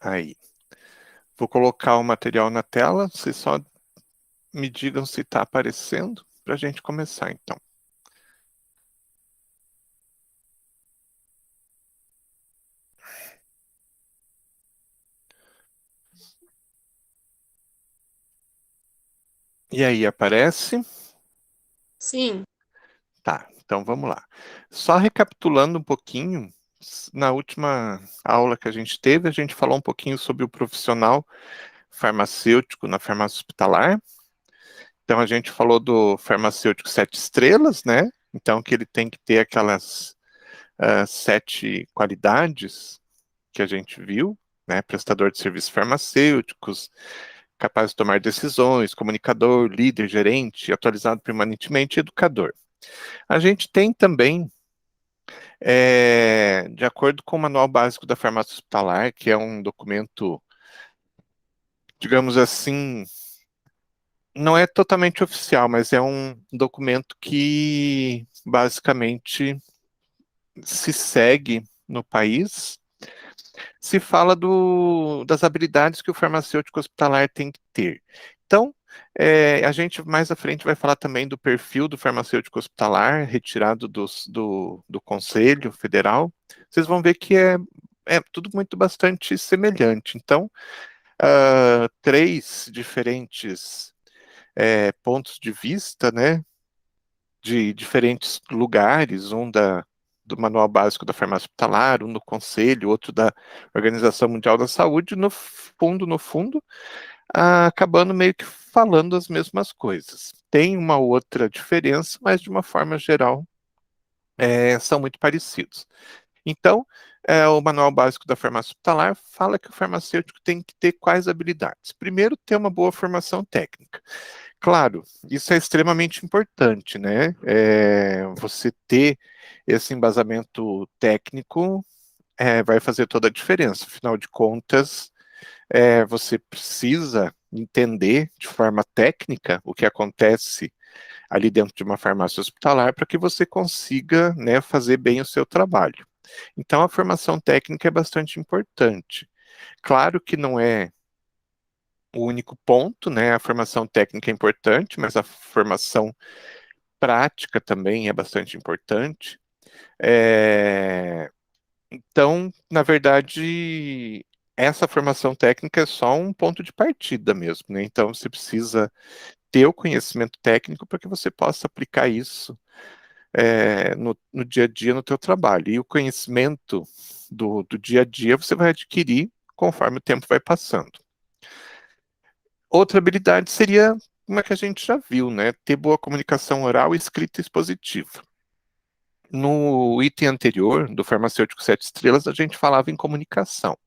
Aí. Vou colocar o material na tela, vocês só me digam se está aparecendo para a gente começar, então. E aí, aparece? Sim, Tá, então vamos lá. Só recapitulando um pouquinho, na última aula que a gente teve, a gente falou um pouquinho sobre o profissional farmacêutico na farmácia hospitalar. Então, a gente falou do farmacêutico 7 estrelas, né? Então, que ele tem que ter aquelas 7 qualidades que a gente viu, né? Prestador de serviços farmacêuticos, capaz de tomar decisões, comunicador, líder, gerente, atualizado permanentemente e educador. A gente tem também, de acordo com o Manual Básico da Farmácia Hospitalar, que é um documento, digamos assim, não é totalmente oficial, mas é um documento que basicamente se segue no país. Se fala das habilidades que o farmacêutico hospitalar tem que ter. Então, a gente mais à frente vai falar também do perfil do farmacêutico hospitalar, retirado do Conselho Federal. Vocês vão ver que é tudo muito bastante semelhante. Então, três diferentes pontos de vista, né, de diferentes lugares, do Manual Básico da Farmácia Hospitalar, um do Conselho, outro da Organização Mundial da Saúde, no fundo, acabando meio que falando as mesmas coisas. Tem uma outra diferença, mas de uma forma geral, são muito parecidos. Então, o Manual Básico da Farmácia Hospitalar fala que o farmacêutico tem que ter quais habilidades? Primeiro, ter uma boa formação técnica. Claro, isso é extremamente importante, né? Você ter esse embasamento técnico vai fazer toda a diferença. Afinal de contas, você precisa entender de forma técnica o que acontece ali dentro de uma farmácia hospitalar para que você consiga, né, fazer bem o seu trabalho. Então, a formação técnica é bastante importante. Claro que não é o único ponto, né? A formação técnica é importante, mas a formação prática também é bastante importante. Então, na verdade, essa formação técnica é só um ponto de partida mesmo, né? Então, você precisa ter o conhecimento técnico para que você possa aplicar isso no dia a dia, no teu trabalho. E o conhecimento do dia a dia você vai adquirir conforme o tempo vai passando. Outra habilidade seria uma que a gente já viu, né? Ter boa comunicação oral, escrita e expositiva. No item anterior, do farmacêutico 7 estrelas, a gente falava em comunicação.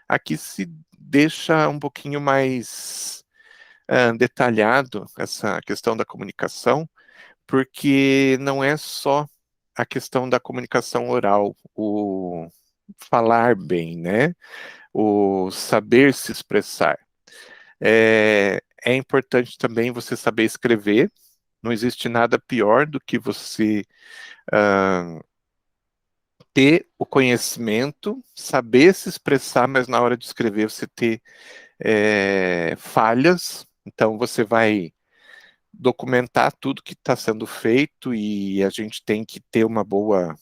Aqui se deixa um pouquinho mais detalhado essa questão da comunicação, porque não é só a questão da comunicação oral, o falar bem, né? O saber se expressar. É importante também você saber escrever. Não existe nada pior do que você ter o conhecimento, saber se expressar, mas na hora de escrever você ter falhas. Então você vai documentar tudo que está sendo feito e a gente tem que ter uma boa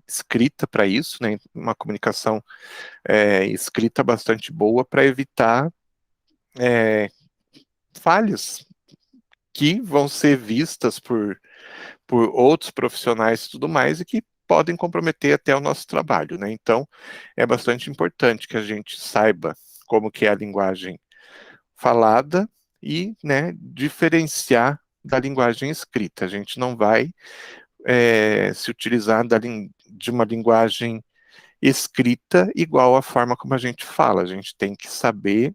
escrita para isso, né? Uma comunicação escrita bastante boa para evitar falhas que vão ser vistas por outros profissionais e tudo mais, e que podem comprometer até o nosso trabalho, né? Então, é bastante importante que a gente saiba como que é a linguagem falada e, né, diferenciar da linguagem escrita. A gente não vai se utilizar de uma linguagem escrita igual à forma como a gente fala. A gente tem que saber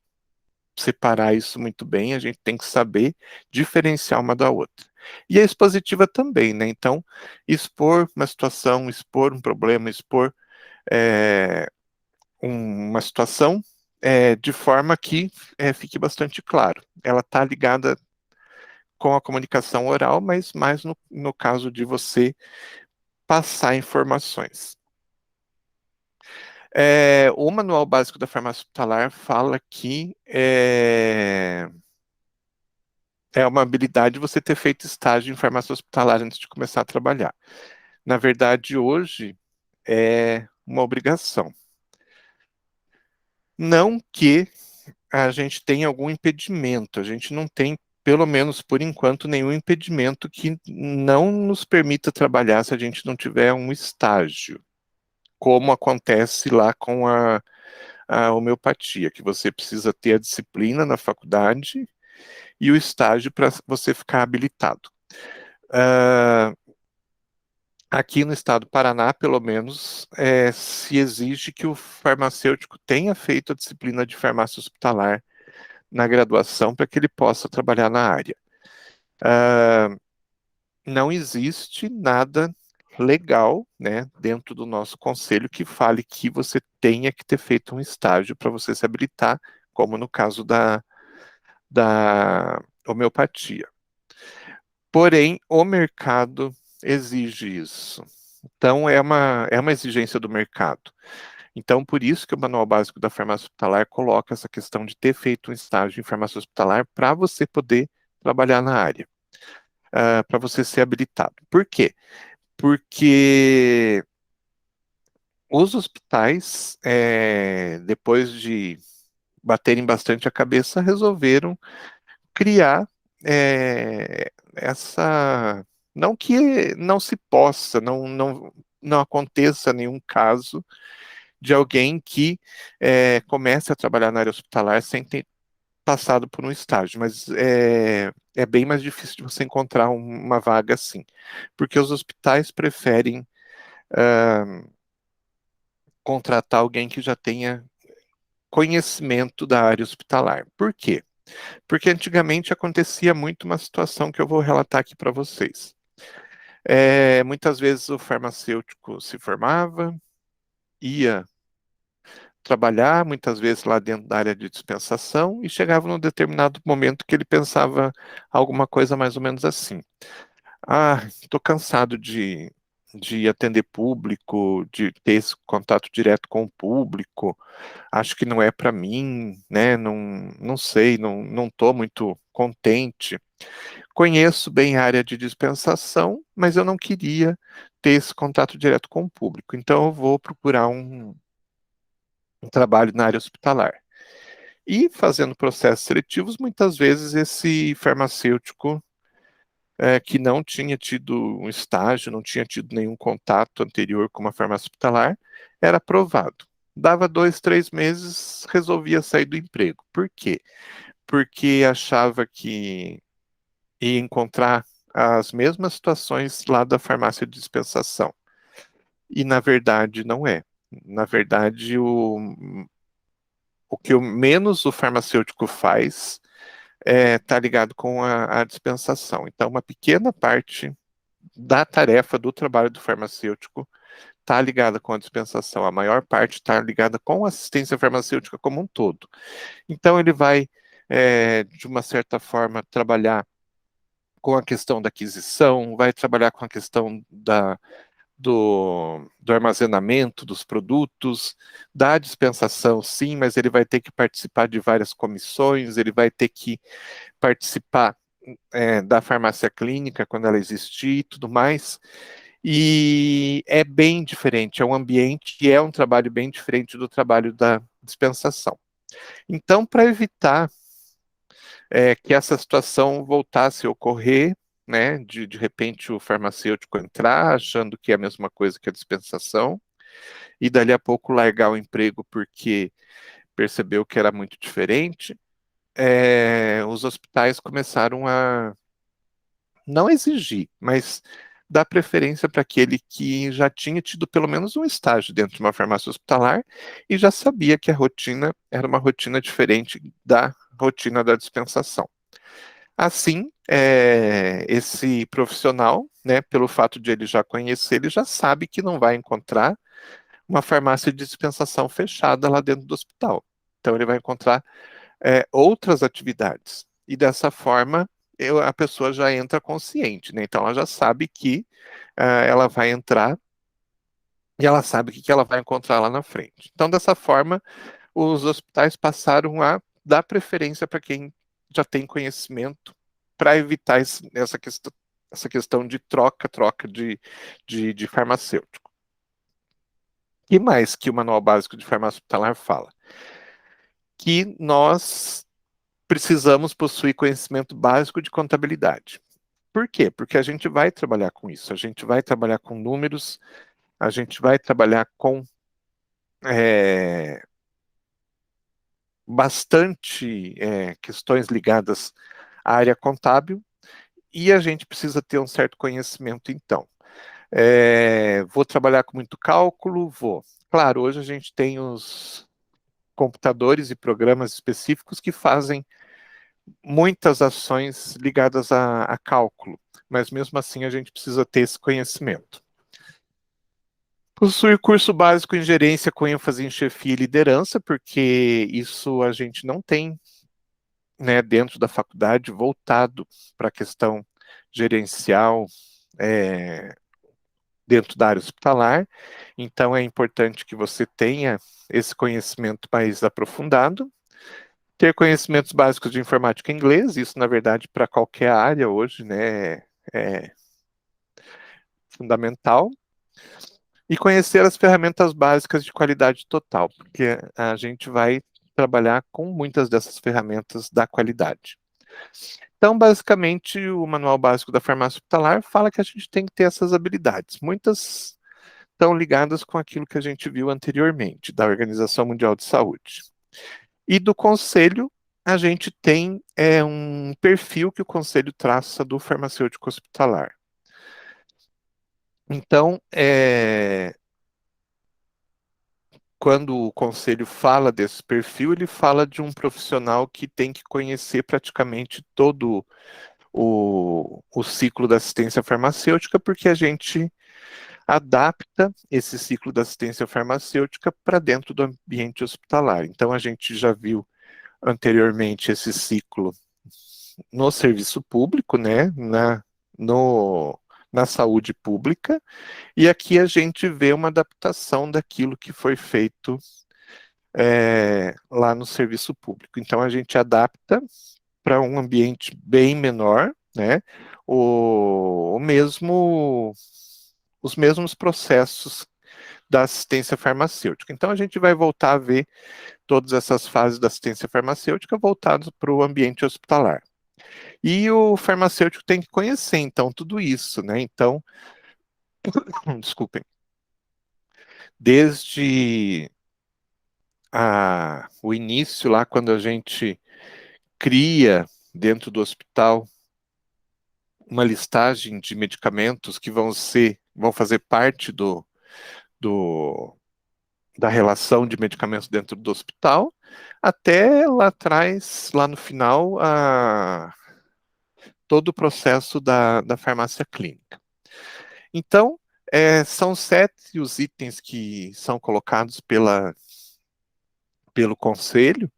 separar isso muito bem, a gente tem que saber diferenciar uma da outra. E a expositiva também, né? Então, expor uma situação, expor um problema, expor é, uma situação de forma que fique bastante claro. Ela está ligada com a comunicação oral, mas mais no caso de você passar informações. O Manual Básico da Farmácia Hospitalar fala que é uma habilidade você ter feito estágio em farmácia hospitalar antes de começar a trabalhar. Na verdade, hoje é uma obrigação. Não que a gente tenha algum impedimento, a gente não tem, pelo menos por enquanto, nenhum impedimento que não nos permita trabalhar se a gente não tiver um estágio, como acontece lá com a homeopatia, que você precisa ter a disciplina na faculdade e o estágio para você ficar habilitado. Aqui no estado do Paraná, pelo menos, se exige que o farmacêutico tenha feito a disciplina de farmácia hospitalar na graduação para que ele possa trabalhar na área. Não existe nada legal, né, dentro do nosso conselho que fale que você tenha que ter feito um estágio para você se habilitar, como no caso da homeopatia. Porém, o mercado exige isso. Então, é uma exigência do mercado. Então, por isso que o Manual Básico da Farmácia Hospitalar coloca essa questão de ter feito um estágio em farmácia hospitalar para você poder trabalhar na área, para você ser habilitado. Por quê? Porque os hospitais, depois de baterem bastante a cabeça, resolveram criar essa. Não que não se possa, não aconteça nenhum caso de alguém que comece a trabalhar na área hospitalar sem ter passado por um estágio, mas é bem mais difícil de você encontrar uma vaga assim, porque os hospitais preferem contratar alguém que já tenha conhecimento da área hospitalar. Por quê? Porque antigamente acontecia muito uma situação que eu vou relatar aqui para vocês. Muitas vezes o farmacêutico se formava, ia trabalhar, muitas vezes lá dentro da área de dispensação, e chegava num determinado momento que ele pensava alguma coisa mais ou menos assim: ah, estou cansado de atender público, de ter esse contato direto com o público, acho que não é para mim, né? Não, não sei, não estou muito contente. Conheço bem a área de dispensação, mas eu não queria ter esse contato direto com o público, então eu vou procurar um trabalho na área hospitalar. E fazendo processos seletivos, muitas vezes esse farmacêutico que não tinha tido um estágio, não tinha tido nenhum contato anterior com uma farmácia hospitalar, era aprovado. Dava 2, 3 meses, resolvia sair do emprego. Por quê? Porque achava que ia encontrar as mesmas situações lá da farmácia de dispensação. E na verdade não é. Na verdade, o que menos o farmacêutico faz está ligado com a dispensação. Então, uma pequena parte da tarefa do trabalho do farmacêutico está ligada com a dispensação. A maior parte está ligada com a assistência farmacêutica como um todo. Então, ele vai, de uma certa forma, trabalhar com a questão da aquisição, vai trabalhar com a questão do armazenamento dos produtos, da dispensação, sim, mas ele vai ter que participar de várias comissões, ele vai ter que participar da farmácia clínica quando ela existir e tudo mais. E é bem diferente, é um ambiente e é um trabalho bem diferente do trabalho da dispensação. Então, para evitar que essa situação voltasse a ocorrer, né, de repente o farmacêutico entrar achando que é a mesma coisa que a dispensação, e dali a pouco largar o emprego porque percebeu que era muito diferente, os hospitais começaram a não exigir, mas dar preferência para aquele que já tinha tido pelo menos um estágio dentro de uma farmácia hospitalar e já sabia que a rotina era uma rotina diferente da rotina da dispensação. Assim, esse profissional, né, pelo fato de ele já conhecer, ele já sabe que não vai encontrar uma farmácia de dispensação fechada lá dentro do hospital. Então, ele vai encontrar outras atividades. E dessa forma, a pessoa já entra consciente, né? Então, ela já sabe que ela vai entrar e ela sabe o que ela vai encontrar lá na frente. Então, dessa forma, os hospitais passaram a dar preferência para quem já tem conhecimento, para evitar essa questão de troca de farmacêutico. E mais que o Manual Básico de Farmácia Hospitalar fala? Que nós precisamos possuir conhecimento básico de contabilidade. Por quê? Porque a gente vai trabalhar com isso, a gente vai trabalhar com números, a gente vai trabalhar com bastante questões ligadas à área contábil e a gente precisa ter um certo conhecimento, então. Vou trabalhar com muito cálculo? Vou. Claro, hoje a gente tem os computadores e programas específicos que fazem muitas ações ligadas a cálculo, mas mesmo assim a gente precisa ter esse conhecimento. Possui curso básico em gerência com ênfase em chefia e liderança, porque isso a gente não tem, né, dentro da faculdade voltado para a questão gerencial dentro da área hospitalar. Então é importante que você tenha esse conhecimento mais aprofundado. Ter conhecimentos básicos de informática em inglês, isso na verdade para qualquer área hoje, né, é fundamental. E conhecer as ferramentas básicas de qualidade total, porque a gente vai trabalhar com muitas dessas ferramentas da qualidade. Então, basicamente, o Manual Básico da Farmácia Hospitalar fala que a gente tem que ter essas habilidades. Muitas estão ligadas com aquilo que a gente viu anteriormente, da Organização Mundial de Saúde. E do Conselho, a gente tem um perfil que o Conselho traça do farmacêutico hospitalar. Então, quando o conselho fala desse perfil, ele fala de um profissional que tem que conhecer praticamente todo o ciclo da assistência farmacêutica, porque a gente adapta esse ciclo da assistência farmacêutica para dentro do ambiente hospitalar. Então, a gente já viu anteriormente esse ciclo no serviço público, né, na saúde pública, e aqui a gente vê uma adaptação daquilo que foi feito lá no serviço público. Então a gente adapta para um ambiente bem menor, né? O mesmo, os mesmos processos da assistência farmacêutica. Então a gente vai voltar a ver todas essas fases da assistência farmacêutica voltadas para o ambiente hospitalar. E o farmacêutico tem que conhecer, então, tudo isso, né? Então, desculpem, desde o início lá, quando a gente cria dentro do hospital uma listagem de medicamentos que vão fazer parte do, da relação de medicamentos dentro do hospital, até lá atrás, lá no final, todo o processo da farmácia clínica. Então, são 7 os itens que são colocados pelo conselho,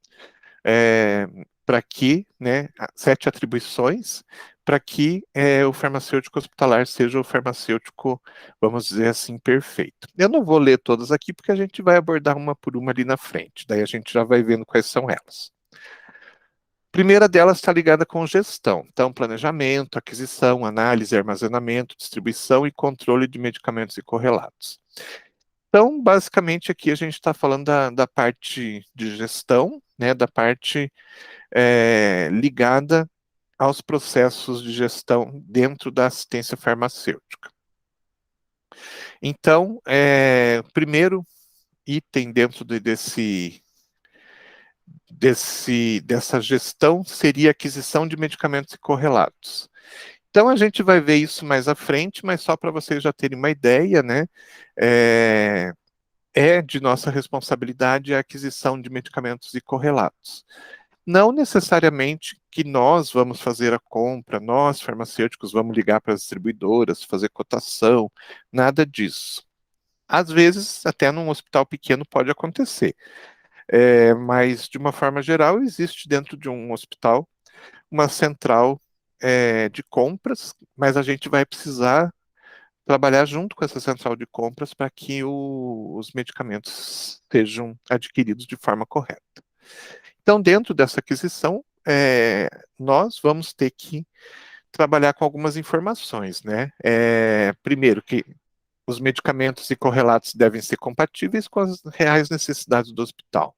para que, né, 7 atribuições, para que o farmacêutico hospitalar seja o farmacêutico, vamos dizer assim, perfeito. Eu não vou ler todas aqui, porque a gente vai abordar uma por uma ali na frente, daí a gente já vai vendo quais são elas. A primeira delas está ligada com gestão, então planejamento, aquisição, análise, armazenamento, distribuição e controle de medicamentos e correlatos. Então, basicamente, aqui a gente está falando da parte de gestão, né, da parte ligada aos processos de gestão dentro da assistência farmacêutica. Então, o primeiro item dentro dessa gestão seria a aquisição de medicamentos e correlatos. Então, a gente vai ver isso mais à frente, mas só para vocês já terem uma ideia, né? É de nossa responsabilidade a aquisição de medicamentos e correlatos. Não necessariamente que nós vamos fazer a compra, nós, farmacêuticos, vamos ligar para as distribuidoras, fazer cotação, nada disso. Às vezes, até num hospital pequeno pode acontecer, mas de uma forma geral, existe dentro de um hospital uma central de compras, mas a gente vai precisar trabalhar junto com essa central de compras para que os medicamentos sejam adquiridos de forma correta. Então, dentro dessa aquisição, nós vamos ter que trabalhar com algumas informações, né? Primeiro, que os medicamentos e correlatos devem ser compatíveis com as reais necessidades do hospital.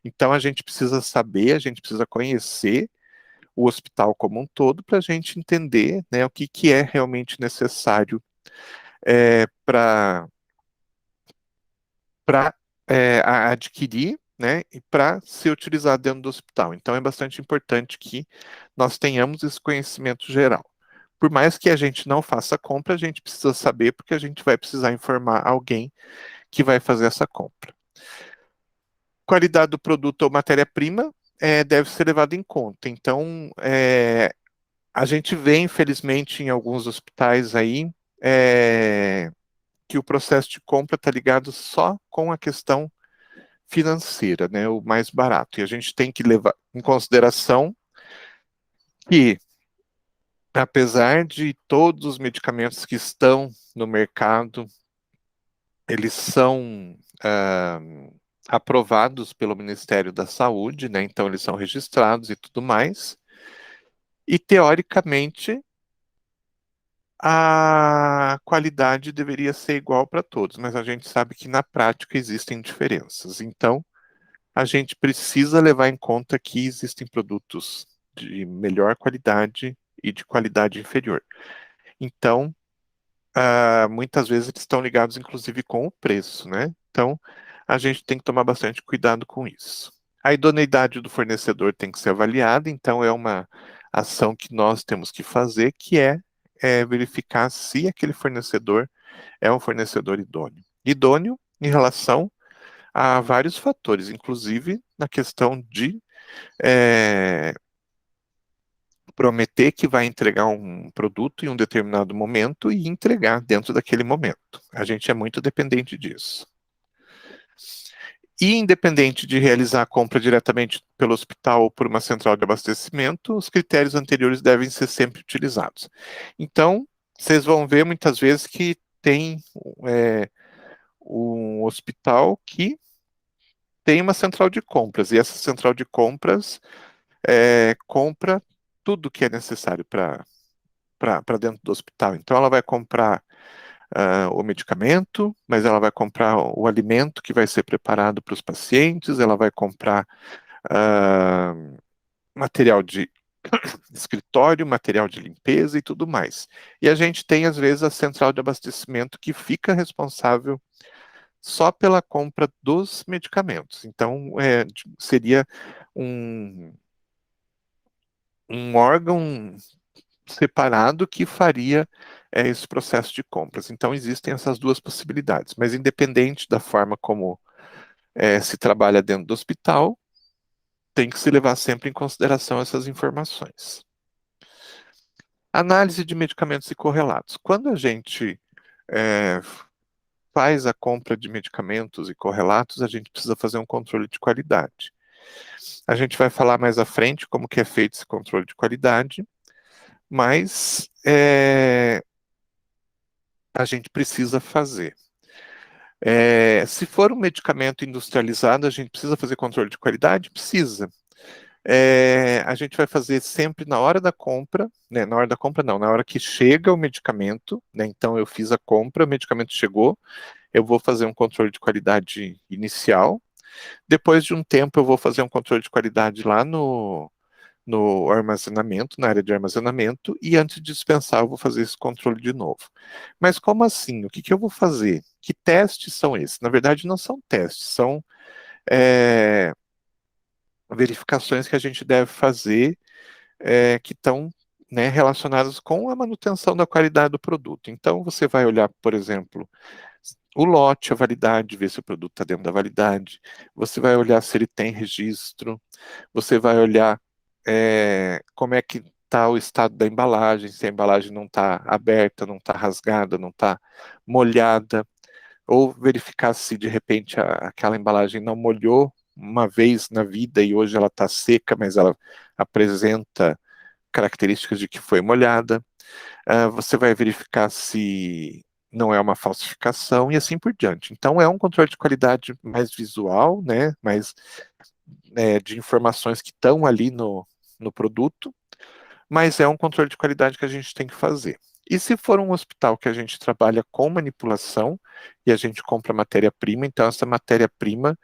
Então, a gente precisa saber, a gente precisa conhecer o hospital como um todo para a gente entender, né, o que, que é realmente necessário para adquirir, né, e para ser utilizado dentro do hospital. Então, é bastante importante que nós tenhamos esse conhecimento geral. Por mais que a gente não faça a compra, a gente precisa saber, porque a gente vai precisar informar alguém que vai fazer essa compra. Qualidade do produto ou matéria-prima deve ser levado em conta. Então, a gente vê, infelizmente, em alguns hospitais aí, que o processo de compra está ligado só com a questão financeira, né, o mais barato. E a gente tem que levar em consideração que, apesar de todos os medicamentos que estão no mercado, eles são aprovados pelo Ministério da Saúde, né, então eles são registrados e tudo mais, e teoricamente a qualidade deveria ser igual para todos, mas a gente sabe que na prática existem diferenças. Então, a gente precisa levar em conta que existem produtos de melhor qualidade e de qualidade inferior. Então, muitas vezes eles estão ligados, inclusive, com o preço, né? Então, a gente tem que tomar bastante cuidado com isso. A idoneidade do fornecedor tem que ser avaliada, então é uma ação que nós temos que fazer, que é verificar se aquele fornecedor é um fornecedor idôneo. Idôneo em relação a vários fatores, inclusive na questão de prometer que vai entregar um produto em um determinado momento e entregar dentro daquele momento. A gente é muito dependente disso. E independente de realizar a compra diretamente pelo hospital ou por uma central de abastecimento, os critérios anteriores devem ser sempre utilizados. Então, vocês vão ver muitas vezes que tem um hospital que tem uma central de compras, e essa central de compras compra tudo que é necessário para dentro do hospital. Então, ela vai comprar o medicamento, mas ela vai comprar o alimento que vai ser preparado para os pacientes, ela vai comprar material de escritório, material de limpeza e tudo mais. E a gente tem, às vezes, a central de abastecimento que fica responsável só pela compra dos medicamentos. Então, seria um, um órgão separado que faria esse processo de compras. Então, existem essas duas possibilidades, mas independente da forma como se trabalha dentro do hospital, tem que se levar sempre em consideração essas informações. Análise de medicamentos e correlatos. Quando a gente faz a compra de medicamentos e correlatos, a gente precisa fazer um controle de qualidade. A gente vai falar mais à frente como que é feito esse controle de qualidade, mas a gente precisa fazer. Se for um medicamento industrializado, a gente precisa fazer controle de qualidade? Precisa. A gente vai fazer sempre na hora da compra, né? Na hora da compra não, na hora que chega o medicamento, né? Então eu fiz a compra, o medicamento chegou, eu vou fazer um controle de qualidade inicial. Depois de um tempo eu vou fazer um controle de qualidade lá no armazenamento, na área de armazenamento, e antes de dispensar eu vou fazer esse controle de novo. Mas como assim? O que que eu vou fazer? Que testes são esses? Na verdade não são testes, são verificações que a gente deve fazer que estão, né, relacionadas com a manutenção da qualidade do produto. Então você vai olhar, por exemplo, o lote, a validade, ver se o produto está dentro da validade, você vai olhar se ele tem registro, você vai olhar como é que está o estado da embalagem, se a embalagem não está aberta, não está rasgada, não está molhada, ou verificar se de repente aquela embalagem não molhou uma vez na vida e hoje ela está seca, mas ela apresenta características de que foi molhada. Você vai verificar se não é uma falsificação e assim por diante. Então, é um controle de qualidade mais visual, né, mais de informações que estão ali no produto, mas é um controle de qualidade que a gente tem que fazer. E se for um hospital que a gente trabalha com manipulação e a gente compra matéria-prima, então essa matéria-prima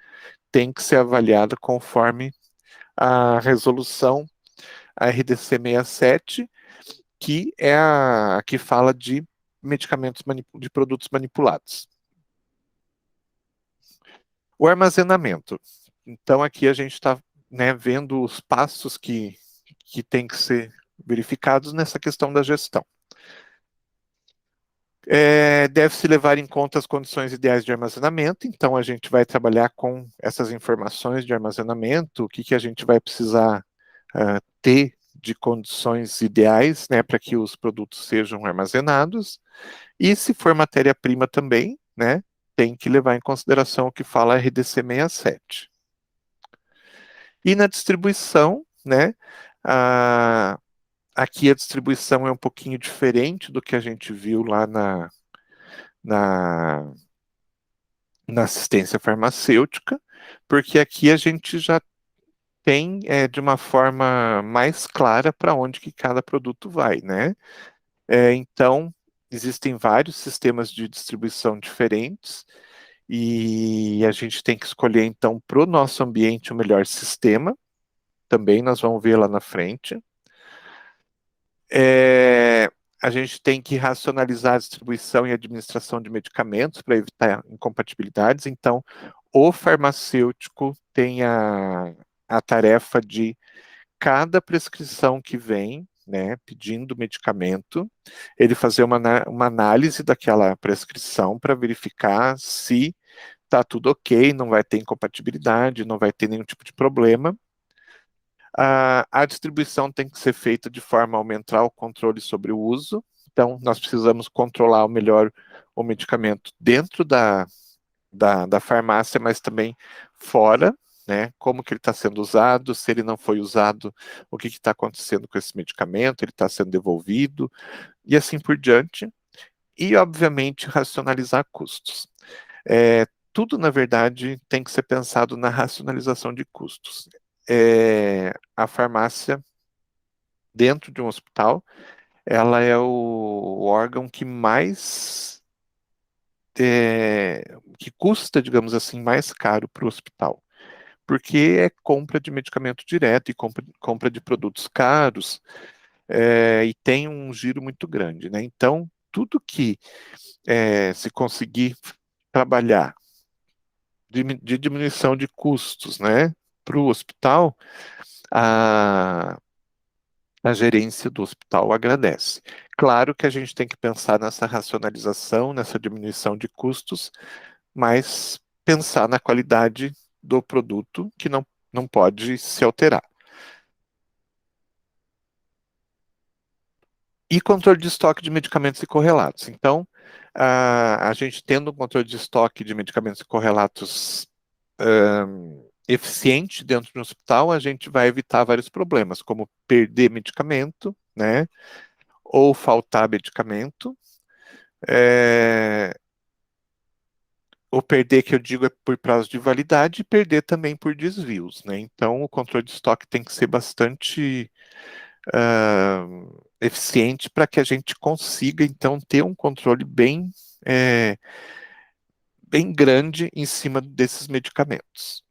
tem que ser avaliada conforme a resolução RDC 67, que é a que fala de medicamentos de produtos manipulados. O armazenamento. Então aqui a gente está, né, vendo os passos que tem que ser verificados nessa questão da gestão. Deve-se levar em conta as condições ideais de armazenamento, então a gente vai trabalhar com essas informações de armazenamento, o que a gente vai precisar ter de condições ideais, né, para que os produtos sejam armazenados, e se for matéria-prima também, né, tem que levar em consideração o que fala a RDC 67. E na distribuição, né, aqui a distribuição é um pouquinho diferente do que a gente viu lá na, na assistência farmacêutica, porque aqui a gente já tem de uma forma mais clara para onde que cada produto vai, né? Então, existem vários sistemas de distribuição diferentes e a gente tem que escolher, então, para o nosso ambiente o melhor sistema. Também nós vamos ver lá na frente. A gente tem que racionalizar a distribuição e administração de medicamentos para evitar incompatibilidades. Então, o farmacêutico tem a tarefa de cada prescrição que vem, né, pedindo medicamento, ele fazer uma análise daquela prescrição para verificar se está tudo ok, não vai ter incompatibilidade, não vai ter nenhum tipo de problema. A distribuição tem que ser feita de forma a aumentar o controle sobre o uso. Então, nós precisamos controlar melhor o medicamento dentro da farmácia, mas também fora, né? Como que ele está sendo usado, se ele não foi usado, o que está acontecendo com esse medicamento, ele está sendo devolvido, e assim por diante. E, obviamente, racionalizar custos. Tudo, na verdade, tem que ser pensado na racionalização de custos. A farmácia, dentro de um hospital, ela é o órgão que mais que custa, digamos assim, mais caro para o hospital, porque é compra de medicamento direto e compra de produtos caros, e tem um giro muito grande, né? Então, tudo que se conseguir trabalhar de diminuição de custos, né, para o hospital, a gerência do hospital agradece. Claro que a gente tem que pensar nessa racionalização, nessa diminuição de custos, mas pensar na qualidade do produto que não pode se alterar. E controle de estoque de medicamentos e correlatos. Então, a gente tendo um controle de estoque de medicamentos e correlatos eficiente dentro do hospital, a gente vai evitar vários problemas, como perder medicamento, né? Ou faltar medicamento. O perder, que eu digo, é por prazo de validade, e perder também por desvios, né? Então, o controle de estoque tem que ser bastante eficiente para que a gente consiga, então, ter um controle bem grande em cima desses medicamentos.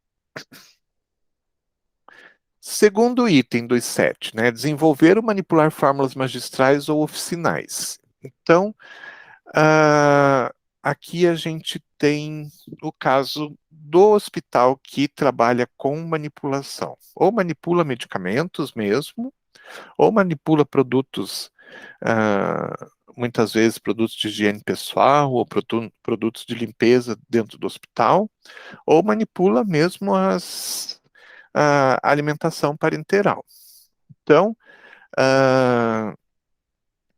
Segundo item dos 7, né? Desenvolver ou manipular fórmulas magistrais ou oficinais. Então, aqui a gente tem o caso do hospital que trabalha com manipulação. Ou manipula medicamentos mesmo, ou manipula produtos, muitas vezes produtos de higiene pessoal, ou produtos de limpeza dentro do hospital, ou manipula mesmo a alimentação parenteral. Então,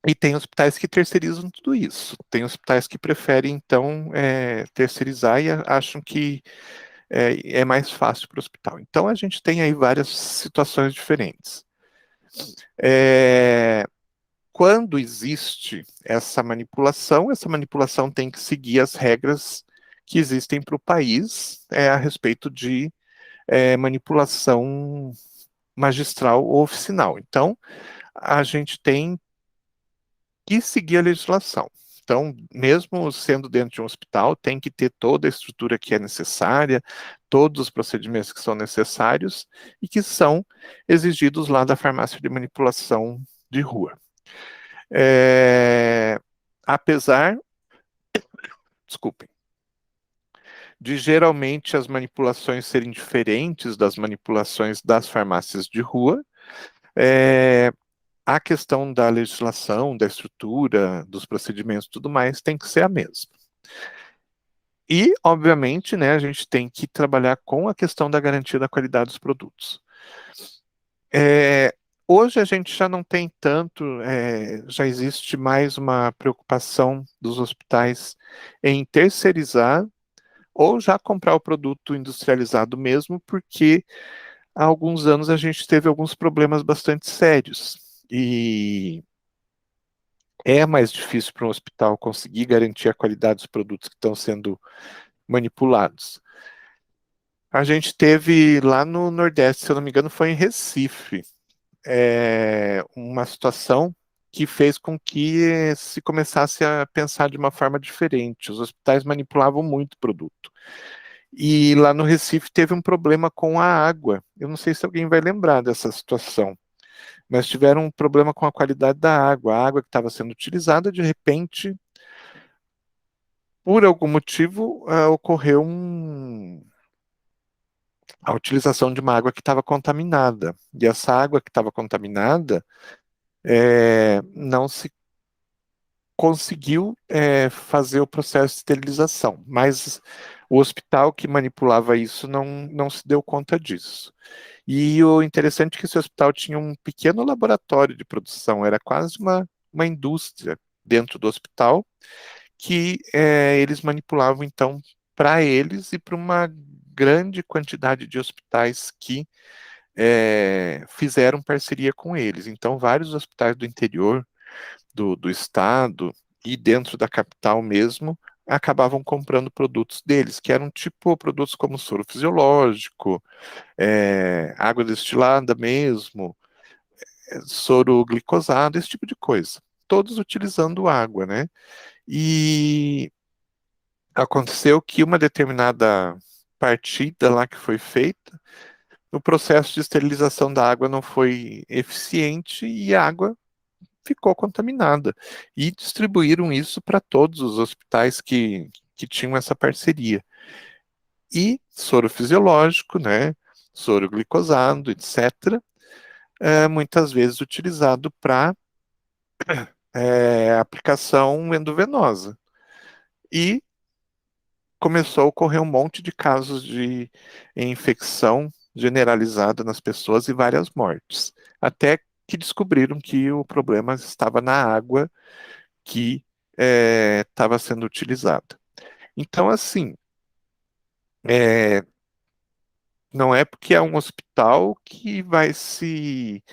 e tem hospitais que terceirizam tudo isso. Tem hospitais que preferem, então, terceirizar e acham que é mais fácil para o hospital. Então, a gente tem aí várias situações diferentes. quando existe essa manipulação tem que seguir as regras que existem para o país a respeito de manipulação magistral ou oficinal. Então, a gente tem que seguir a legislação. Então, mesmo sendo dentro de um hospital, tem que ter toda a estrutura que é necessária, todos os procedimentos que são necessários e que são exigidos lá da farmácia de manipulação de rua. Apesar, desculpem, de geralmente as manipulações serem diferentes das manipulações das farmácias de rua, a questão da legislação, da estrutura, dos procedimentos e tudo mais tem que ser a mesma. E, obviamente, né, a gente tem que trabalhar com a questão da garantia da qualidade dos produtos. Hoje a gente já não tem tanto, já existe mais uma preocupação dos hospitais em terceirizar ou já comprar o produto industrializado mesmo, porque há alguns anos a gente teve alguns problemas bastante sérios. E é mais difícil para um hospital conseguir garantir a qualidade dos produtos que estão sendo manipulados. A gente teve lá no Nordeste, se eu não me engano, foi em Recife, uma situação que fez com que se começasse a pensar de uma forma diferente. Os hospitais manipulavam muito produto. E lá no Recife teve um problema com a água. Eu não sei se alguém vai lembrar dessa situação, mas tiveram um problema com a qualidade da água. A água que estava sendo utilizada, de repente, por algum motivo, ocorreu a utilização de uma água que estava contaminada. E essa água que estava contaminada não se conseguiu fazer o processo de esterilização, mas o hospital que manipulava isso não se deu conta disso. E o interessante é que esse hospital tinha um pequeno laboratório de produção, era quase uma indústria dentro do hospital, que eles manipulavam, então, para eles e para uma grande quantidade de hospitais que fizeram parceria com eles. Então, vários hospitais do interior do estado e dentro da capital mesmo acabavam comprando produtos deles, que eram tipo produtos como soro fisiológico, água destilada mesmo, soro glicosado, esse tipo de coisa. Todos utilizando água, né? E aconteceu que uma determinada partida lá que foi feita, o processo de esterilização da água não foi eficiente e a água ficou contaminada. E distribuíram isso para todos os hospitais que tinham essa parceria. E soro fisiológico, né, soro glicosado, etc., muitas vezes utilizado para aplicação endovenosa. E começou a ocorrer um monte de casos de infecção generalizada nas pessoas e várias mortes. Até que descobriram que o problema estava na água que estava sendo utilizada. Então, assim, não é porque é um hospital que vai se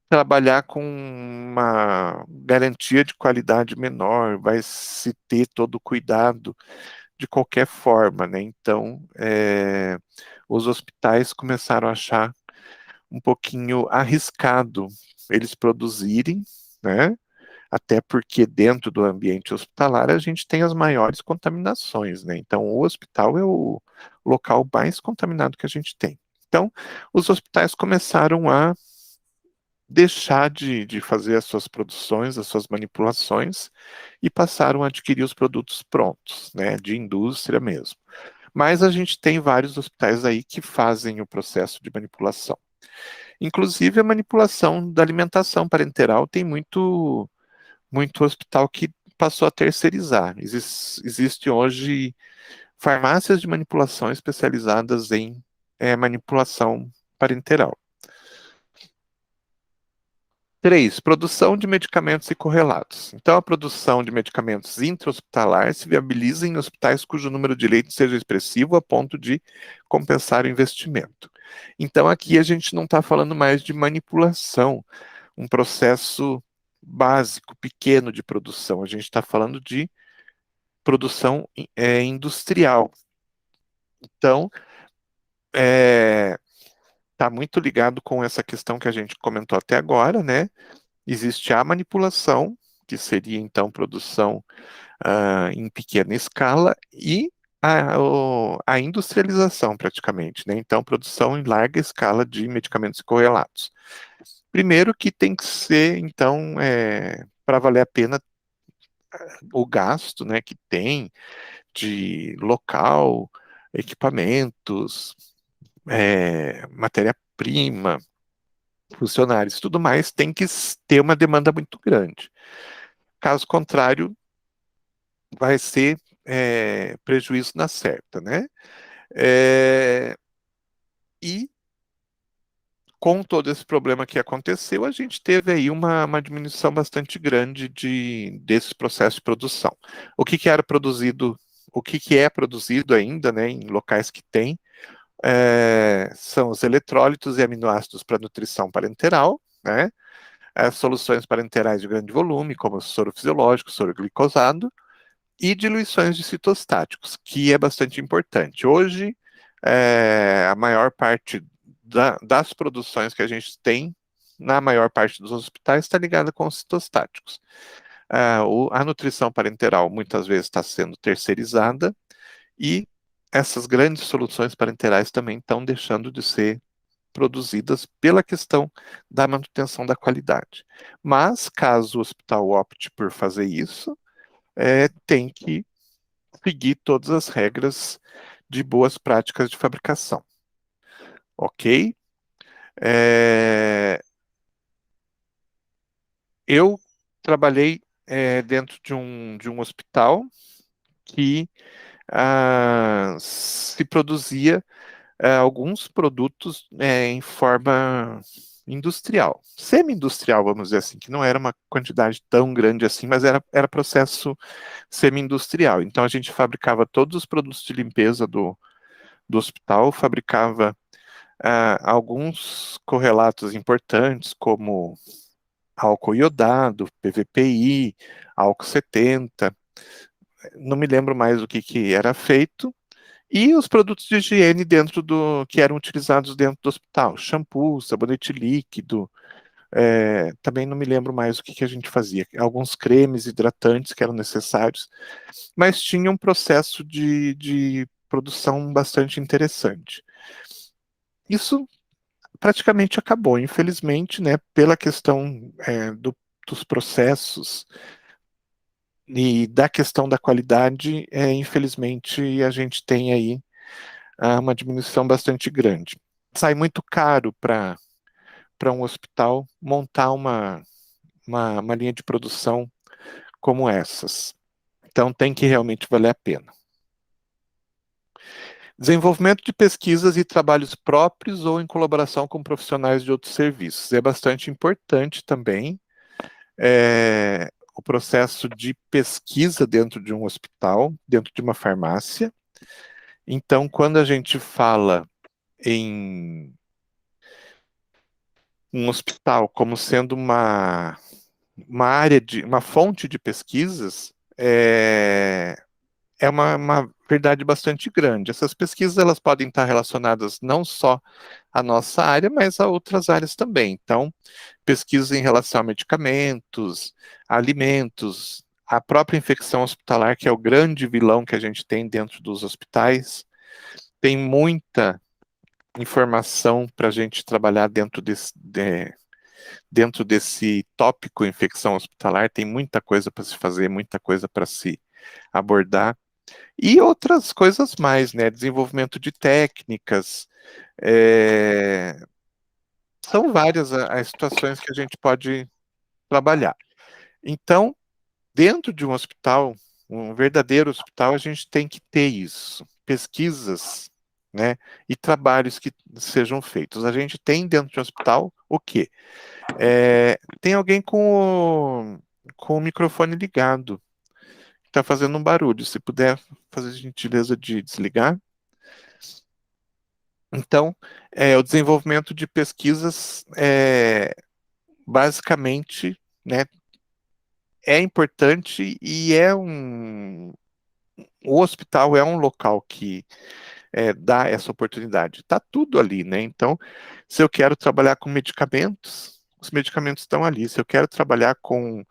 trabalhar com uma garantia de qualidade menor, vai se ter todo o cuidado de qualquer forma, né? Então, os hospitais começaram a achar um pouquinho arriscado eles produzirem, né? Até porque dentro do ambiente hospitalar a gente tem as maiores contaminações, né? Então, o hospital é o local mais contaminado que a gente tem. Então, os hospitais começaram a deixar de fazer as suas produções, as suas manipulações, e passaram a adquirir os produtos prontos, né? De indústria mesmo. Mas a gente tem vários hospitais aí que fazem o processo de manipulação. Inclusive, a manipulação da alimentação parenteral tem muito hospital que passou a terceirizar. Existe hoje farmácias de manipulação especializadas em manipulação parenteral. 3. Produção de medicamentos e correlatos. Então, a produção de medicamentos intra-hospitalar se viabiliza em hospitais cujo número de leitos seja expressivo a ponto de compensar o investimento. Então, aqui a gente não está falando mais de manipulação, um processo básico, pequeno de produção. A gente está falando de produção industrial. Então, está muito ligado com essa questão que a gente comentou até agora, né? Existe a manipulação, que seria então produção em pequena escala, e a industrialização, praticamente, né? Então, produção em larga escala de medicamentos correlatos. Primeiro que tem que ser, então, para valer a pena o gasto, né, que tem de local, equipamentos, matéria-prima, funcionários, tudo mais, tem que ter uma demanda muito grande. Caso contrário, vai ser prejuízo na certa, né? E com todo esse problema que aconteceu, a gente teve aí uma diminuição bastante grande desse processo de produção. O que era produzido, o que é produzido ainda, né, em locais que tem, são os eletrólitos e aminoácidos para nutrição parenteral, né, as soluções parenterais de grande volume, como o soro fisiológico, soro glicosado, e diluições de citostáticos, que é bastante importante. Hoje, a maior parte das produções que a gente tem, na maior parte dos hospitais, está ligada com os citostáticos. A nutrição parenteral muitas vezes está sendo terceirizada e essas grandes soluções parenterais também estão deixando de ser produzidas pela questão da manutenção da qualidade. Mas, caso o hospital opte por fazer isso, tem que seguir todas as regras de boas práticas de fabricação. Ok? Eu trabalhei dentro de um hospital que se produzia alguns produtos em forma industrial, semi-industrial, vamos dizer assim, que não era uma quantidade tão grande assim, mas era processo semi-industrial. Então a gente fabricava todos os produtos de limpeza do hospital, fabricava alguns correlatos importantes, como álcool iodado, PVPI, álcool 70, não me lembro mais o que era feito, e os produtos de higiene que eram utilizados dentro do hospital, shampoo, sabonete líquido, também não me lembro mais o que a gente fazia, alguns cremes hidratantes que eram necessários, mas tinha um processo de produção bastante interessante. Isso praticamente acabou, infelizmente, né, pela questão dos processos e da questão da qualidade, infelizmente a gente tem aí uma diminuição bastante grande. Sai muito caro para um hospital montar uma linha de produção como essas. Então tem que realmente valer a pena. Desenvolvimento de pesquisas e trabalhos próprios ou em colaboração com profissionais de outros serviços. É bastante importante também o processo de pesquisa dentro de um hospital, dentro de uma farmácia. Então, quando a gente fala em um hospital como sendo uma área uma fonte de pesquisas, é uma verdade bastante grande. Essas pesquisas elas podem estar relacionadas não só à nossa área, mas a outras áreas também. Então, pesquisas em relação a medicamentos, a alimentos, a própria infecção hospitalar, que é o grande vilão que a gente tem dentro dos hospitais. Tem muita informação para a gente trabalhar dentro desse tópico infecção hospitalar, tem muita coisa para se fazer, muita coisa para se abordar. E outras coisas mais, né? Desenvolvimento de técnicas. São várias as situações que a gente pode trabalhar. Então, dentro de um hospital, um verdadeiro hospital, a gente tem que ter isso. Pesquisas, né? E trabalhos que sejam feitos. A gente tem dentro de um hospital o quê? Tem alguém com o microfone ligado, que está fazendo um barulho. Se puder fazer a gentileza de desligar. Então, o desenvolvimento de pesquisas basicamente, né, é importante e o hospital é um local que dá essa oportunidade. Está tudo ali, né? Então, se eu quero trabalhar com medicamentos, os medicamentos estão ali. Se eu quero trabalhar com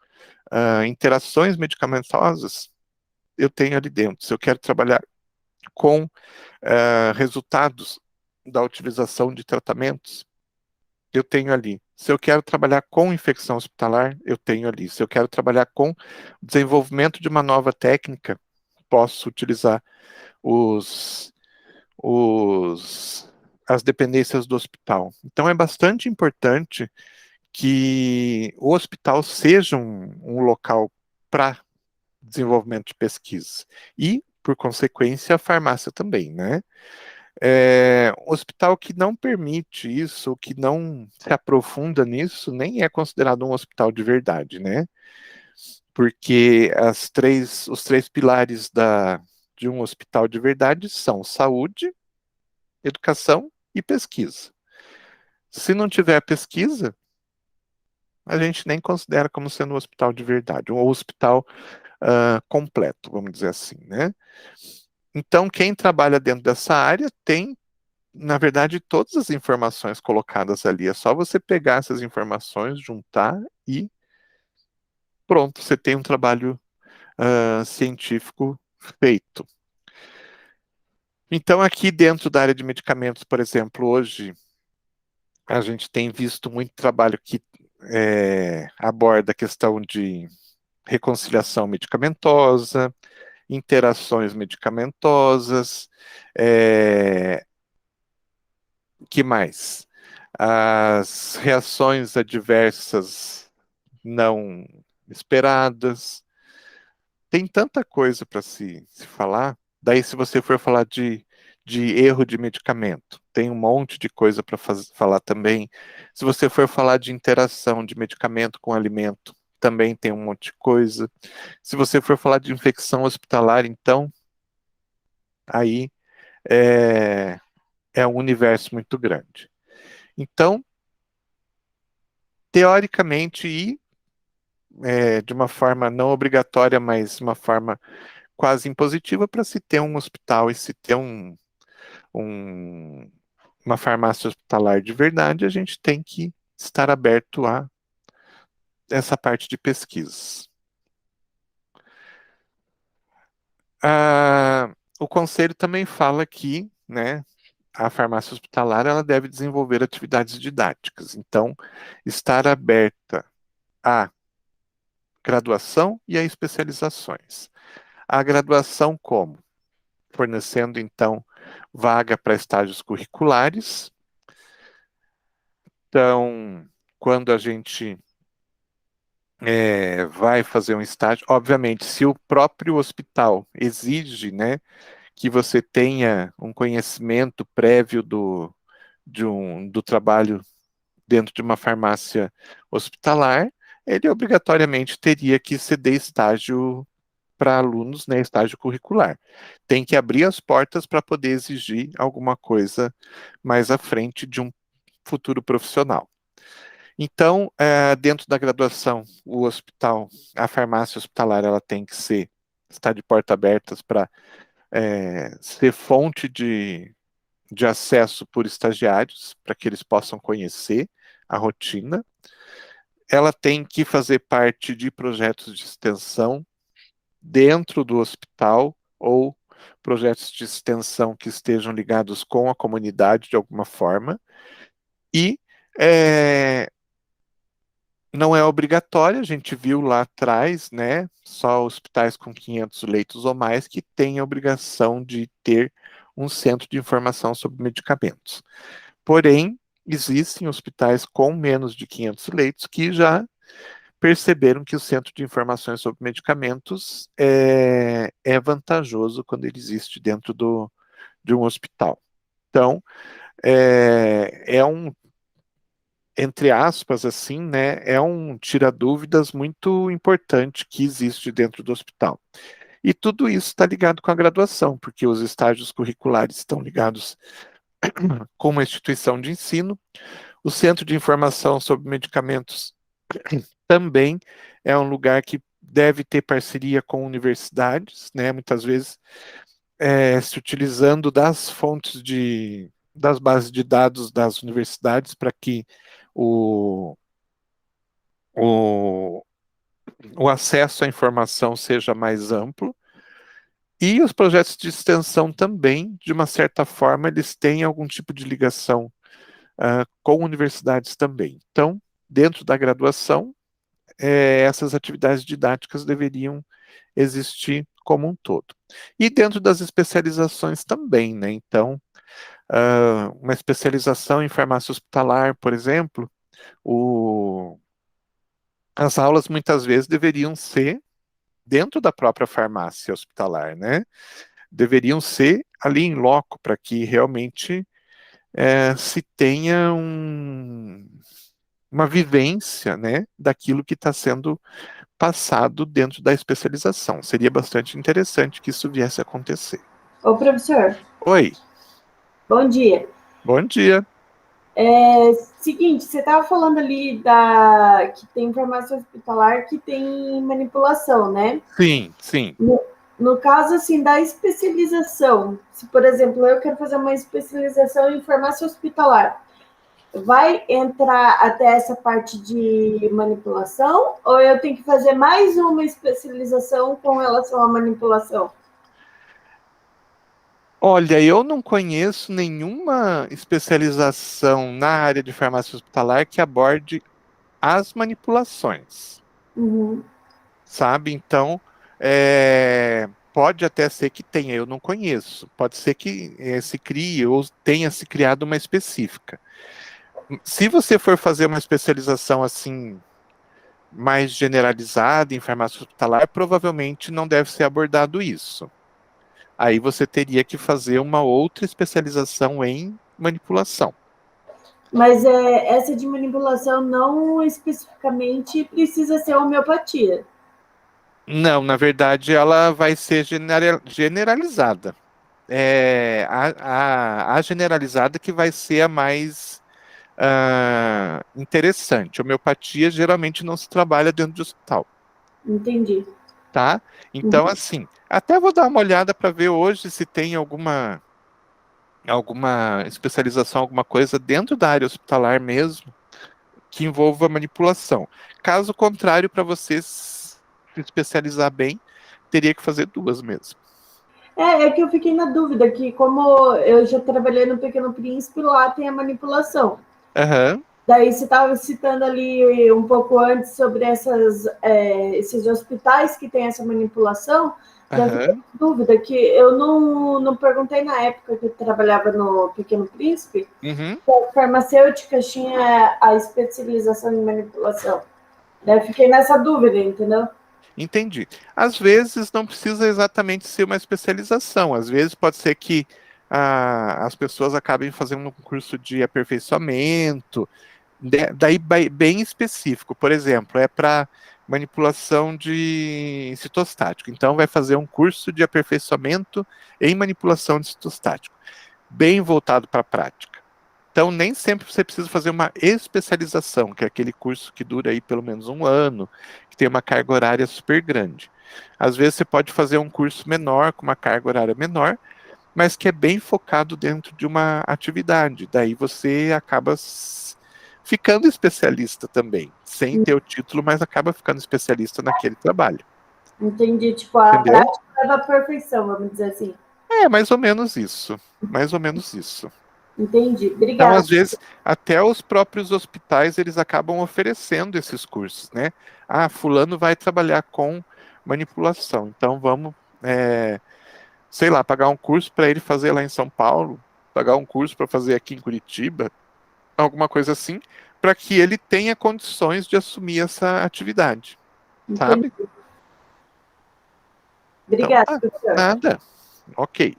interações medicamentosas, eu tenho ali dentro. Se eu quero trabalhar com resultados da utilização de tratamentos, eu tenho ali. Se eu quero trabalhar com infecção hospitalar, eu tenho ali. Se eu quero trabalhar com desenvolvimento de uma nova técnica, posso utilizar os, as dependências do hospital. Então é bastante importante que o hospital seja um local para desenvolvimento de pesquisa. E, por consequência, a farmácia também, né? Hospital que não permite isso, que não se aprofunda nisso, nem é considerado um hospital de verdade, né? Porque os três pilares de um hospital de verdade são saúde, educação e pesquisa. Se não tiver pesquisa, a gente nem considera como sendo um hospital de verdade, um hospital completo, vamos dizer assim, né? Então, quem trabalha dentro dessa área tem, na verdade, todas as informações colocadas ali. É só você pegar essas informações, juntar e pronto, você tem um trabalho científico feito. Então, aqui dentro da área de medicamentos, por exemplo, hoje a gente tem visto muito trabalho que aborda a questão de reconciliação medicamentosa, interações medicamentosas, que mais? As reações adversas não esperadas. Tem tanta coisa para se falar. Daí, se você for falar de erro de medicamento, tem um monte de coisa para falar também. Se você for falar de interação de medicamento com alimento, também tem um monte de coisa. Se você for falar de infecção hospitalar, então, aí é um universo muito grande. Então, teoricamente, e de uma forma não obrigatória, mas uma forma quase impositiva, para se ter um hospital e se ter um, uma farmácia hospitalar de verdade, a gente tem que estar aberto a essa parte de pesquisas. O conselho também fala que, né, a farmácia hospitalar ela deve desenvolver atividades didáticas. Então, estar aberta à graduação e a especializações. A graduação como? Fornecendo, então, vaga para estágios curriculares. Então, quando a gente vai fazer um estágio, obviamente, se o próprio hospital exige, né, que você tenha um conhecimento prévio do trabalho dentro de uma farmácia hospitalar, ele obrigatoriamente teria que ceder estágio para alunos, né, estágio curricular. Tem que abrir as portas para poder exigir alguma coisa mais à frente de um futuro profissional. Então, dentro da graduação, o hospital, a farmácia hospitalar, ela tem que estar de portas abertas para ser fonte de acesso por estagiários, para que eles possam conhecer a rotina. Ela tem que fazer parte de projetos de extensão dentro do hospital ou projetos de extensão que estejam ligados com a comunidade de alguma forma. E não é obrigatório, a gente viu lá atrás, né? Só hospitais com 500 leitos ou mais que têm a obrigação de ter um centro de informação sobre medicamentos. Porém, existem hospitais com menos de 500 leitos que já perceberam que o centro de informações sobre medicamentos é vantajoso quando ele existe dentro de um hospital. Então, é um, entre aspas, assim, né, é um tira-dúvidas muito importante que existe dentro do hospital. E tudo isso está ligado com a graduação, porque os estágios curriculares estão ligados com uma instituição de ensino, o Centro de Informação sobre Medicamentos Também é um lugar que deve ter parceria com universidades, né? Muitas vezes se utilizando das fontes das bases de dados das universidades para que o, o, o acesso à informação seja mais amplo. E os projetos de extensão também, de uma certa forma, eles têm algum tipo de ligação com universidades também. Então, dentro da graduação, essas atividades didáticas deveriam existir como um todo. E dentro das especializações também, né? Então, uma especialização em farmácia hospitalar, por exemplo, as aulas muitas vezes deveriam ser dentro da própria farmácia hospitalar, né? Deveriam ser ali em loco, para que realmente se tenha uma vivência, né, daquilo que está sendo passado dentro da especialização. Seria bastante interessante que isso viesse a acontecer. Ô, professor, Oi, bom dia. bom dia. Seguinte, você estava falando ali da que tem farmácia hospitalar que tem manipulação, né? Sim, sim. No caso, assim, da especialização, se, por exemplo, eu quero fazer uma especialização em farmácia hospitalar, vai entrar até essa parte de manipulação ou eu tenho que fazer mais uma especialização com relação à manipulação? Olha, eu não conheço nenhuma especialização na área de farmácia hospitalar que aborde as manipulações, Uhum. sabe? Então, pode até ser que tenha, eu não conheço. Pode ser que se crie ou tenha se criado uma específica. Se você for fazer uma especialização assim mais generalizada em farmácia hospitalar, provavelmente não deve ser abordado isso. Aí você teria que fazer uma outra especialização em manipulação. Mas essa de manipulação não especificamente precisa ser homeopatia. Não, na verdade, ela vai ser generalizada. A generalizada que vai ser a mais interessante. Homeopatia geralmente não se trabalha dentro de hospital, Entendi. tá? Então, Uhum. assim, até vou dar uma olhada para ver hoje se tem alguma especialização, alguma coisa dentro da área hospitalar mesmo que envolva manipulação. Caso contrário, para você se especializar bem, teria que fazer duas mesmo. É que eu fiquei na dúvida que, como eu já trabalhei no Pequeno Príncipe, lá tem a manipulação. Aham, Daí você estava citando ali um pouco antes sobre esses hospitais que tem essa manipulação. Daí eu fiquei aham, na dúvida que eu não perguntei na época que eu trabalhava no Pequeno Príncipe uhum, se a farmacêutica tinha a especialização em manipulação. Daí eu fiquei nessa dúvida, entendeu? entendi. Às vezes não precisa exatamente ser uma especialização, às vezes pode ser que as pessoas acabem fazendo um curso de aperfeiçoamento, daí bem específico. Por exemplo, é para manipulação de citostático. Então, vai fazer um curso de aperfeiçoamento em manipulação de citostático, bem voltado para a prática. Então, nem sempre você precisa fazer uma especialização, que é aquele curso que dura aí pelo menos um ano, que tem uma carga horária super grande. Às vezes você pode fazer um curso menor, com uma carga horária menor, mas que é bem focado dentro de uma atividade. Daí você acaba ficando especialista também, sem ter o título, mas acaba ficando especialista naquele trabalho. Entendi. Tipo, a Entendeu? prática leva à perfeição, vamos dizer assim. É mais ou menos isso. Mais ou menos isso. Entendi. Então, Obrigada. às vezes, até os próprios hospitais eles acabam oferecendo esses cursos, né? Ah, fulano vai trabalhar com manipulação, então vamos, sei lá, pagar um curso para ele fazer lá em São Paulo, pagar um curso para fazer aqui em Curitiba, alguma coisa assim, para que ele tenha condições de assumir essa atividade, sabe? Entendi. Então, Obrigada, tá, professor. nada. Ok.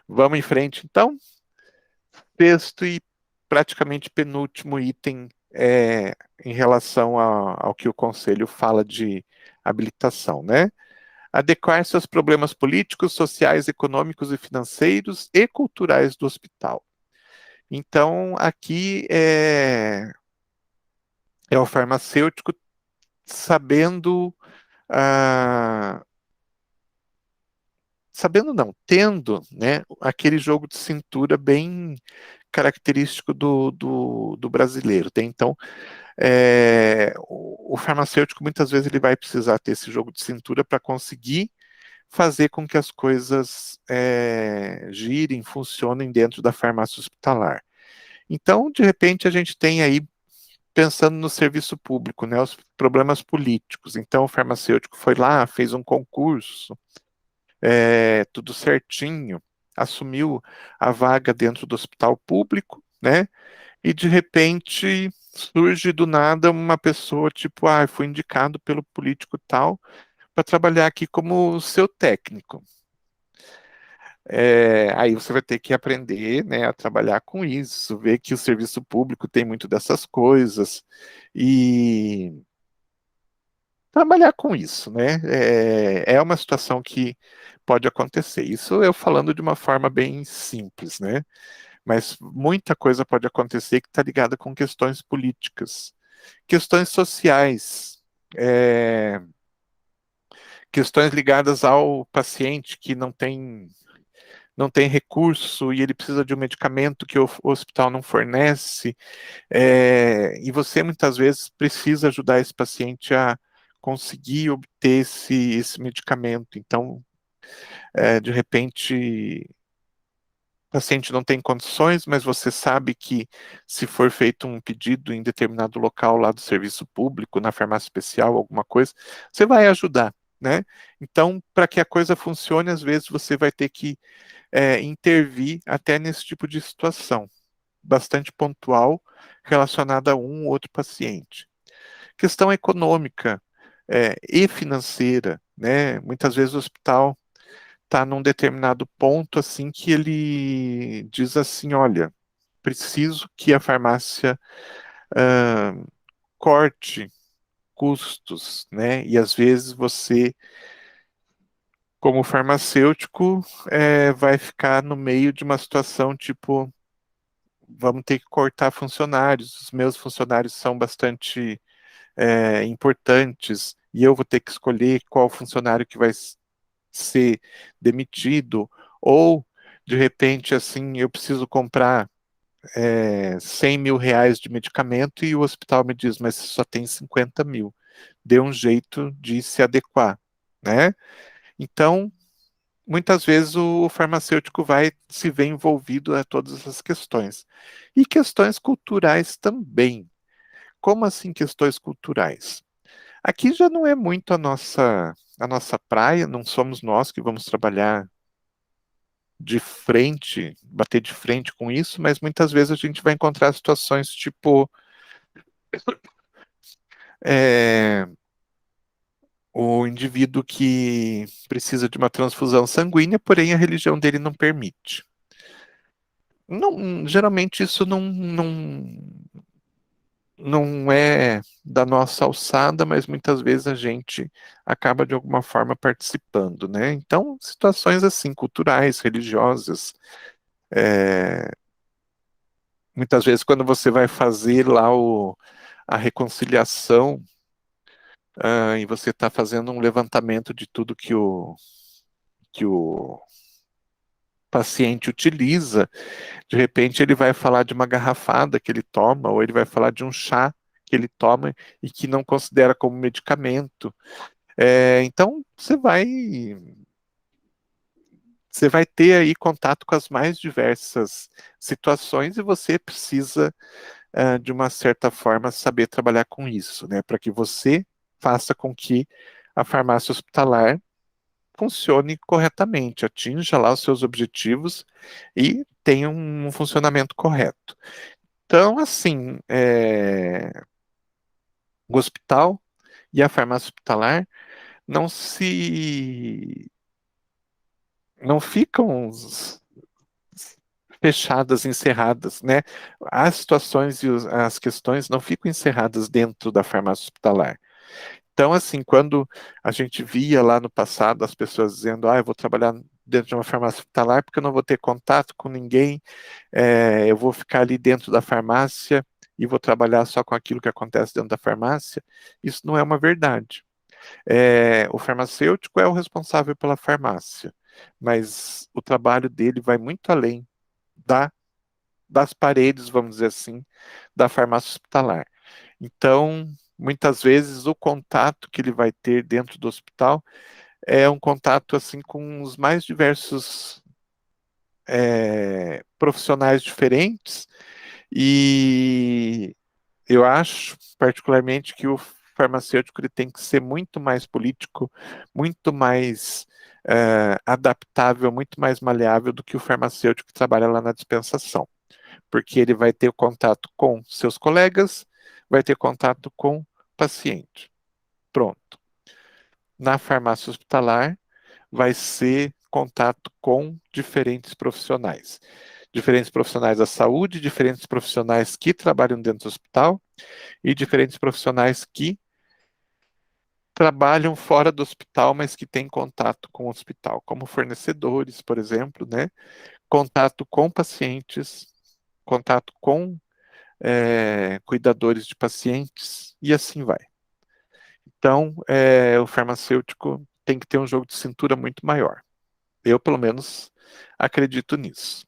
Vamos em frente, então. Sexto e praticamente penúltimo item em relação ao que o Conselho fala de habilitação, né? Adequar-se aos problemas políticos, sociais, econômicos e financeiros e culturais do hospital. Então, aqui É o farmacêutico sabendo, ah, sabendo não, tendo, né, aquele jogo de cintura bem característico do brasileiro. Tem, então, o farmacêutico muitas vezes ele vai precisar ter esse jogo de cintura para conseguir fazer com que as coisas girem, funcionem dentro da farmácia hospitalar. Então, de repente, a gente tem aí, pensando no serviço público, né, os problemas políticos. Então, o farmacêutico foi lá, fez um concurso, tudo certinho, assumiu a vaga dentro do hospital público, né, e de repente surge do nada uma pessoa tipo, fui indicado pelo político tal para trabalhar aqui como seu técnico. Aí você vai ter que aprender, né, a trabalhar com isso, ver que o serviço público tem muito dessas coisas e trabalhar com isso, né? É uma situação que pode acontecer. Isso eu falando de uma forma bem simples, né? Mas muita coisa pode acontecer que está ligada com questões políticas, questões sociais, é, questões ligadas ao paciente que não tem recurso e ele precisa de um medicamento que o hospital não fornece, e você muitas vezes precisa ajudar esse paciente a conseguir obter esse medicamento. Então, de repente, o paciente não tem condições, mas você sabe que se for feito um pedido em determinado local lá do serviço público, na farmácia especial, alguma coisa, você vai ajudar, né? Então, para que a coisa funcione, às vezes você vai ter que intervir até nesse tipo de situação, bastante pontual, relacionada a um ou outro paciente. Questão econômica e financeira, né? Muitas vezes o hospital está num determinado ponto assim que ele diz assim, olha, preciso que a farmácia ah, corte custos, né? E às vezes você, como farmacêutico, vai ficar no meio de uma situação tipo, vamos ter que cortar funcionários. Os meus funcionários são bastante importantes e eu vou ter que escolher qual funcionário que vai ser demitido, ou de repente assim eu preciso comprar 100 mil reais de medicamento e o hospital me diz, mas só tem 50 mil. Dê um jeito de se adequar, né? Então, muitas vezes o farmacêutico vai se ver envolvido a todas essas questões. E questões culturais também. Como assim questões culturais? Aqui já não é muito a nossa praia, não somos nós que vamos trabalhar de frente, bater de frente com isso, mas muitas vezes a gente vai encontrar situações tipo é, o indivíduo que precisa de uma transfusão sanguínea, porém a religião dele não permite. Não, geralmente isso não é da nossa alçada, mas muitas vezes a gente acaba de alguma forma participando, né? Então, situações assim, culturais, religiosas, muitas vezes quando você vai fazer lá a reconciliação, e você está fazendo um levantamento de tudo que o paciente utiliza, de repente ele vai falar de uma garrafada que ele toma, ou ele vai falar de um chá que ele toma e que não considera como medicamento. Então, você vai ter aí contato com as mais diversas situações e você precisa, de uma certa forma, saber trabalhar com isso, né? Para que você faça com que a farmácia hospitalar funcione corretamente, atinja lá os seus objetivos e tenha um funcionamento correto. Então, assim, o hospital e a farmácia hospitalar não se não ficam fechadas, encerradas, né? As situações e as questões não ficam encerradas dentro da farmácia hospitalar. Então, assim, quando a gente via lá no passado as pessoas dizendo, eu vou trabalhar dentro de uma farmácia hospitalar porque eu não vou ter contato com ninguém, eu vou ficar ali dentro da farmácia e vou trabalhar só com aquilo que acontece dentro da farmácia, isso não é uma verdade. O farmacêutico é o responsável pela farmácia, mas o trabalho dele vai muito além das paredes, vamos dizer assim, da farmácia hospitalar. Então, muitas vezes, o contato que ele vai ter dentro do hospital é um contato assim com os mais diversos profissionais diferentes, e eu acho particularmente que o farmacêutico ele tem que ser muito mais político, muito mais adaptável, muito mais maleável do que o farmacêutico que trabalha lá na dispensação, porque ele vai ter contato com seus colegas, vai ter contato com o paciente. Pronto. Na farmácia hospitalar, vai ser contato com diferentes profissionais. Diferentes profissionais da saúde, diferentes profissionais que trabalham dentro do hospital e diferentes profissionais que trabalham fora do hospital, mas que têm contato com o hospital, como fornecedores, por exemplo, né? Contato com pacientes, contato com cuidadores de pacientes e assim vai. Então, o farmacêutico tem que ter um jogo de cintura muito maior. Eu, pelo menos, acredito nisso.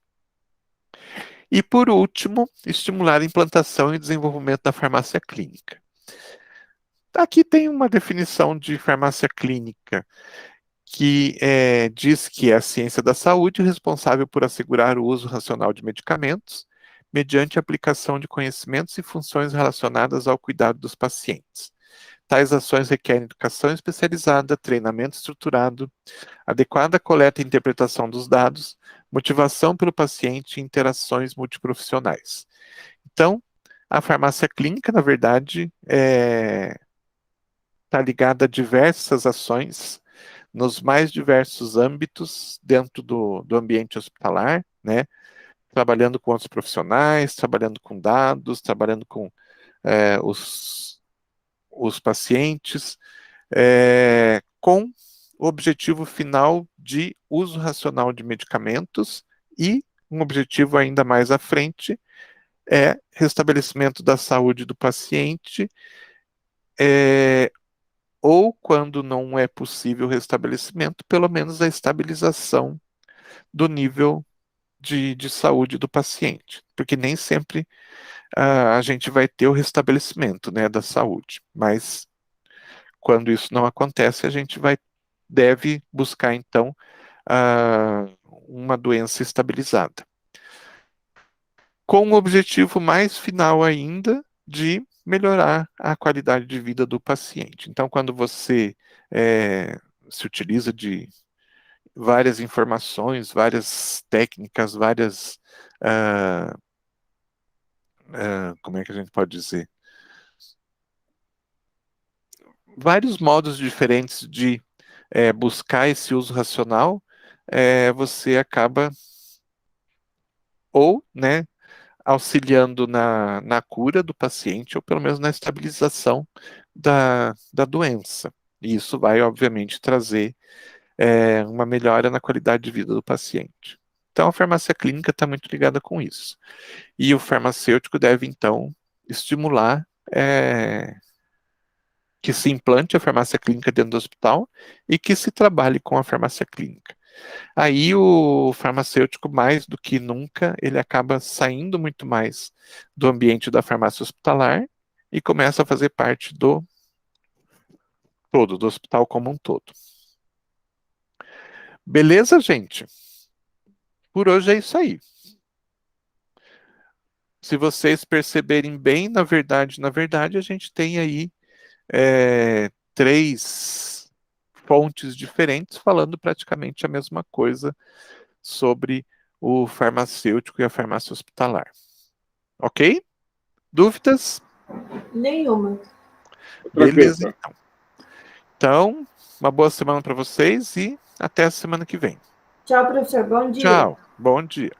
E, por último, estimular a implantação e desenvolvimento da farmácia clínica. Aqui tem uma definição de farmácia clínica que diz que é a ciência da saúde responsável por assegurar o uso racional de medicamentos mediante a aplicação de conhecimentos e funções relacionadas ao cuidado dos pacientes. Tais ações requerem educação especializada, treinamento estruturado, adequada coleta e interpretação dos dados, motivação pelo paciente e interações multiprofissionais. Então, a farmácia clínica, na verdade, está ligada a diversas ações nos mais diversos âmbitos dentro do ambiente hospitalar, né? Trabalhando com outros profissionais, trabalhando com dados, trabalhando com os pacientes, com o objetivo final de uso racional de medicamentos e um objetivo ainda mais à frente é restabelecimento da saúde do paciente, ou quando não é possível o restabelecimento, pelo menos a estabilização do nível de saúde do paciente, porque nem sempre a gente vai ter o restabelecimento, né, da saúde, mas quando isso não acontece, a gente deve buscar, então, uma doença estabilizada. Com o objetivo mais final ainda de melhorar a qualidade de vida do paciente. Então, quando você se utiliza de várias informações, várias técnicas, várias... como é que a gente pode dizer? Vários modos diferentes de buscar esse uso racional, você acaba ou, né, auxiliando na cura do paciente, ou pelo menos na estabilização da doença. E isso vai, obviamente, trazer uma melhora na qualidade de vida do paciente. Então, a farmácia clínica está muito ligada com isso. E o farmacêutico deve, então, estimular que se implante a farmácia clínica dentro do hospital e que se trabalhe com a farmácia clínica. Aí o farmacêutico, mais do que nunca, ele acaba saindo muito mais do ambiente da farmácia hospitalar e começa a fazer parte do hospital como um todo. Beleza, gente? Por hoje é isso aí. Se vocês perceberem bem, na verdade, a gente tem aí 3 fontes diferentes falando praticamente a mesma coisa sobre o farmacêutico e a farmácia hospitalar. Ok? Dúvidas? Nenhuma. Beleza, então. Então, uma boa semana para vocês e até a semana que vem. Tchau, professor. Bom dia. Tchau. Bom dia.